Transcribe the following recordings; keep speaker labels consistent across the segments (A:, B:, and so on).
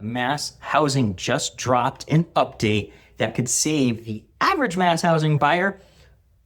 A: Mass Housing just dropped an update that could save the average Mass Housing buyer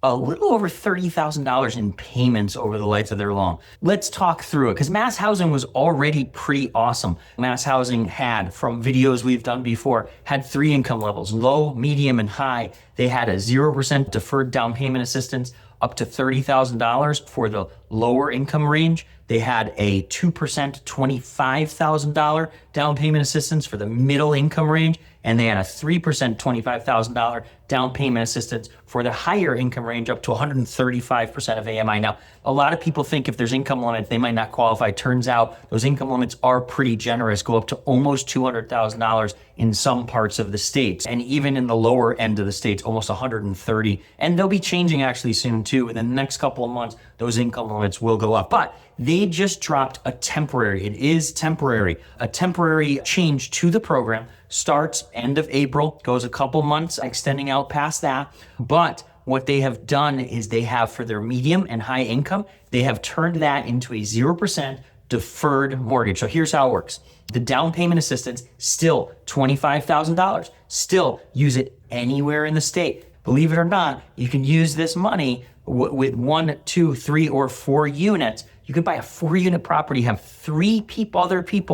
A: a little over $30,000 in payments over the life of their loan. Let's talk through it because Mass Housing was already pretty awesome. Mass Housing had, from videos we've done before, had 3 income levels: low, medium, and high. They had a 0% deferred down payment assistance up to $30,000 for the lower income range. They had a 2% $25,000 down payment assistance for the middle income range. And they had a 3% $25,000 down payment assistance for the higher income range up to 135% of AMI. Now, a lot of people think if there's income limits, they might not qualify. Turns out those income limits are pretty generous, go up to almost $200,000 in some parts of the states. And even in the lower end of the states, almost 130. And they'll be changing actually soon too. In the next couple of months, those income limits will go up. But they just dropped a temporary, it is temporary, a temporary change to the program. Starts end of April, goes a couple months, extending out past that. But what they have done is they have, for their medium and high income, they have turned that into a 0% deferred mortgage. So here's how it works. The down payment assistance, still $25,000. Still use it anywhere in the state. Believe it or not, you can use this money with 1, 2, 3, or 4 units. You could buy a 4-unit property, have 3 people,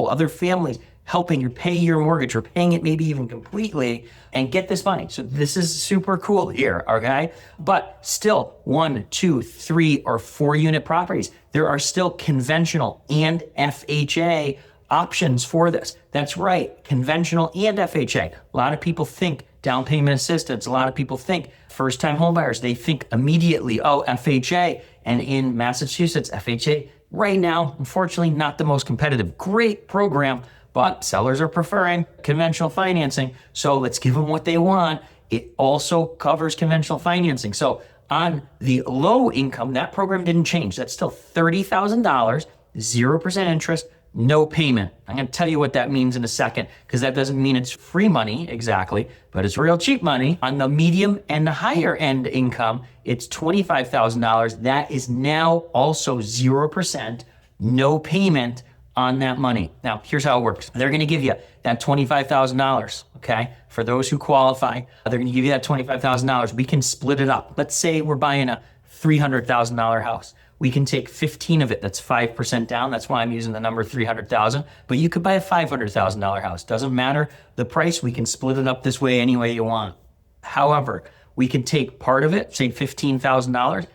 A: other families helping you pay your mortgage or paying it maybe even completely and get this money. So this is super cool here, okay? But still 1, 2, 3, or 4-unit properties. There are still conventional and FHA options for this. That's right, conventional and FHA. A lot of people think down payment assistance. A lot of people think first-time homebuyers. They think immediately, oh, FHA. And in Massachusetts, FHA right now, unfortunately, not the most competitive. Great program, but sellers are preferring conventional financing. So let's give them what they want. It also covers conventional financing. So on the low income, that program didn't change. That's still $30,000, 0% interest, no payment. I'm going to tell you what that means in a second, because that doesn't mean it's free money exactly, but it's real cheap money. On the medium and the higher end income, it's $25,000. That is now also 0%, no payment on that money. Now, here's how it works. They're going to give you that $25,000, okay? For those who qualify, they're going to give you that $25,000. We can split it up. Let's say we're buying a $300,000 house. We can take 15 of it. That's 5% down. That's why I'm using the number 300,000. But you could buy a $500,000 house. Doesn't matter the price. We can split it up this way any way you want. However, we can take part of it, say $15,000,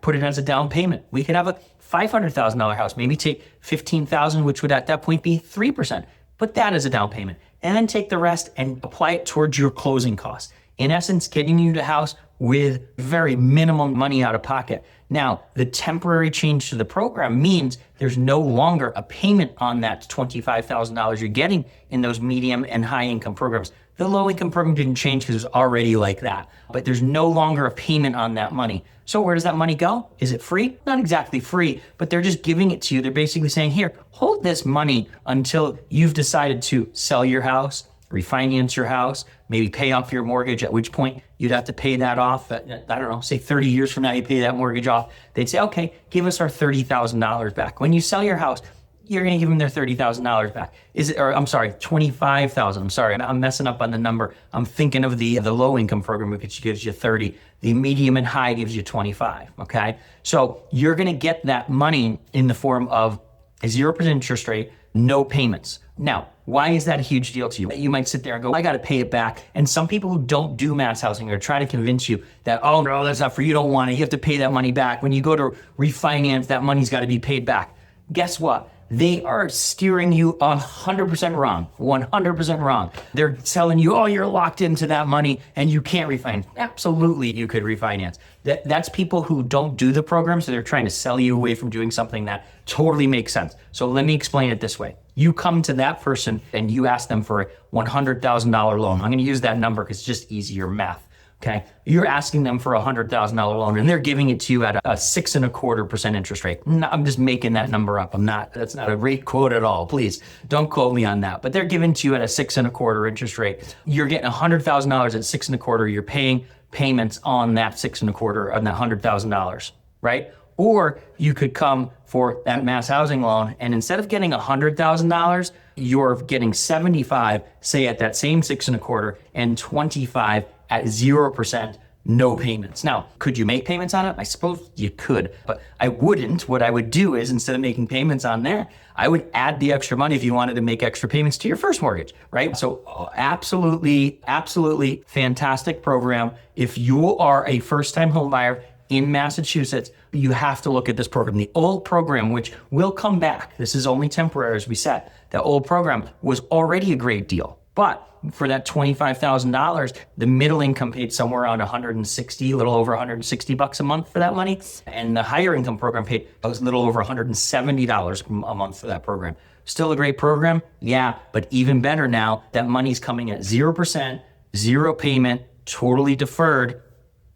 A: put it as a down payment. We could have a $500,000 house, maybe take $15,000, which would at that point be 3%. Put that as a down payment, and then take the rest and apply it towards your closing costs. In essence, getting you the house with very minimum money out of pocket. Now, the temporary change to the program means there's no longer a payment on that $25,000 you're getting in those medium and high income programs. The low income program didn't change because it was already like that, but there's no longer a payment on that money. So where does that money go? Is it free? Not exactly free, but they're just giving it to you. They're basically saying, here, hold this money until you've decided to sell your house, refinance your house, maybe pay off your mortgage, at which point you'd have to pay that off. I don't know, say 30 years from now, you pay that mortgage off. They'd say, okay, give us our $30,000 back. When you sell your house, you're going to give them their $30,000 back. $25,000. I'm sorry, I'm messing up on the number. I'm thinking of the low income program, which gives you 30. The medium and high gives you 25. Okay. So you're going to get that money in the form of a 0% interest rate, no payments. Now, why is that a huge deal to you? You might sit there and go, I got to pay it back. And some people who don't do Mass Housing are trying to convince you that, oh, no, that's not for you. You don't want it. You have to pay that money back. When you go to refinance, that money's got to be paid back. Guess what? They are steering you 100% wrong, 100% wrong. They're telling you, oh, you're locked into that money and you can't refinance. Absolutely, you could refinance. That's people who don't do the program, so they're trying to sell you away from doing something that totally makes sense. So let me explain it this way. You come to that person and you ask them for a $100,000 loan. I'm going to use that number because it's just easier math. Okay, you're asking them for a $100,000 loan and they're giving it to you at a 6.25% interest rate. No, I'm just making that number up. That's not a rate quote at all. Please don't quote me on that. But they're giving to you at a 6.25% interest rate. You're getting $100,000 at 6.25%. You're paying payments on that 6.25% on that $100,000, right? Or you could come for that Mass Housing loan and instead of getting $100,000, you're getting 75, say at that same 6.25, and 25 at 0%. No payments. Now, could you make payments on it? I suppose you could, but I wouldn't. What I would do is, instead of making payments on there, I would add the extra money if you wanted to make extra payments to your first mortgage, right? So absolutely, absolutely fantastic program. If you are a first-time home buyer in Massachusetts, you have to look at this program. The old program, which will come back, this is only temporary, as we said, the old program was already a great deal. But for that $25,000, the middle income paid somewhere around 160, a little over 160 bucks a month for that money. And the higher income program paid a little over $170 a month for that program. Still a great program? Yeah, but even better now, that money's coming at 0%, zero payment, totally deferred.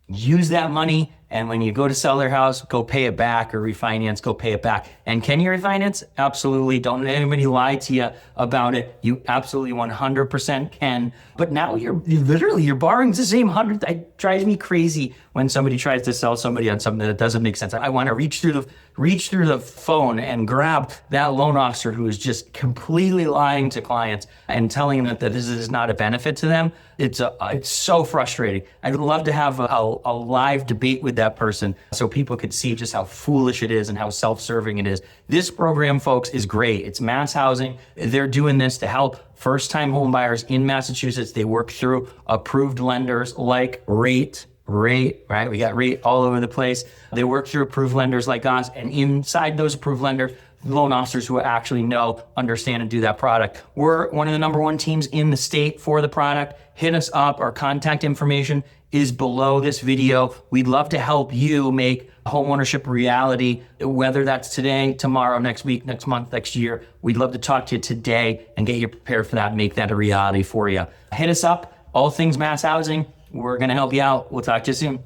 A: Use that money, and when you go to sell their house, go pay it back, or refinance, go pay it back. And can you refinance? Absolutely. Don't let anybody lie to you about it. You absolutely 100% can. But now you're borrowing the same 100. It drives me crazy when somebody tries to sell somebody on something that doesn't make sense. I want to reach through the phone and grab that loan officer who is just completely lying to clients and telling them that this is not a benefit to them. It's so frustrating. I'd love to have a live debate with that person so people could see just how foolish it is and how self-serving it is. This program, folks, is great. It's MassHousing. They're doing this to help first-time home buyers in Massachusetts. They work through approved lenders like Rate, right? We got Rate all over the place. They work through approved lenders like us, and inside those approved lenders, loan officers who actually know, understand, and do that product. We're one of the number one teams in the state for the product. Hit us up. Our contact information is below this video. We'd love to help you make homeownership a reality, whether that's today, tomorrow, next week, next month, next year. We'd love to talk to you today and get you prepared for that and make that a reality for you. Hit us up, all things MassHousing. We're going to help you out. We'll talk to you soon.